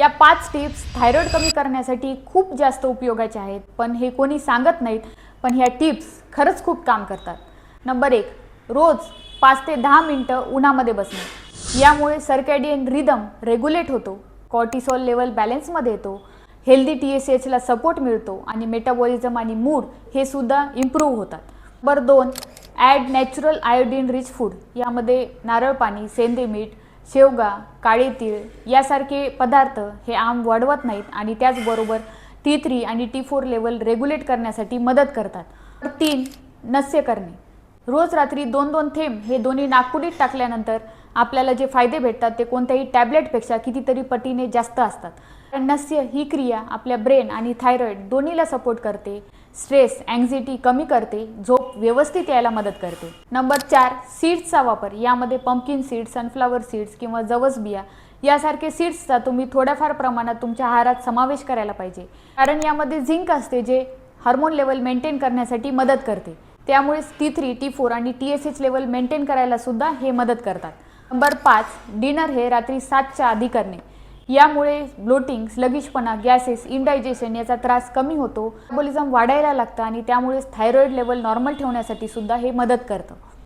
या 5 tips thyroid कमी करण्यासाठी खूप जास्त उपयोगाचे आहेत, पण हे कोणी सांगत नाहीत. पण ह्या टिप्स खरंच खूप काम करतात. नंबर 1, रोज 5 ते 10 मिनिटं उन्हामध्ये बसणे. यामुळे सर्कॅडियन रिदम रेग्युलेट होतो, कॉर्टिसॉल लेवल बॅलन्समध्ये येतो, हेल्दी TSHला सपोर्ट मिळतो आणि मेटाबॉलिझम आणि मूड हे सुद्धा इम्प्रूव्ह होतात. Number 2, add natural iodine rich food. यामध्ये नारळ पाणी, सेंदे मीठ, शेवगा, काळे तीळ यासारखे पदार्थ हे आम वाढवत नाहीत आणि त्याचबरोबर T3 आणि T4 लेवल रेग्युलेट करण्यासाठी मदत करतात. 3, नस्य करणे. रोज रात्री 2-2 थेंब हे दोन्ही नाकपुडीत टाकल्यानंतर आपल्याला जे फायदे भेटतात ते कोणत्याही टॅबलेटपेक्षा कितीतरी पटीने जास्त असतात. नस्य ही क्रिया आपल्या ब्रेन आणि थायरॉइड दोन्हीला सपोर्ट करते, स्ट्रेस, अँक्झायटी कमी करते, झोप व्यवस्थित यायला मदत करते. नंबर 4, सीड्सचा वापर. यामध्ये पंपकिन सीड्स, सनफ्लावर सीड्स किंवा जवस बिया यासारखे सीड्सचा तुम्ही थोड्याफार प्रमाणात तुमच्या आहारात समावेश करायला पाहिजे, कारण यामध्ये झिंक असते जे हार्मोन लेवल मेंटेन करण्यासाठी मदत करते. त्यामुळे T3, T4 आणि TSH लेवल मेंटेन करायला सुद्धा हे मदत करतात. नंबर 5, डिनर हे रात्री 7च्या आधी करणे. यामुळे ब्लोटिंग, स्लगिशपणा, गॅसेस, इंडायजेशन याचा त्रास कमी होतो, मेटाबॉलिझम वाढायला लागतं आणि त्यामुळे थायरॉइड लेवल नॉर्मल ठेवण्यासाठी सुद्धा हे मदत करतं.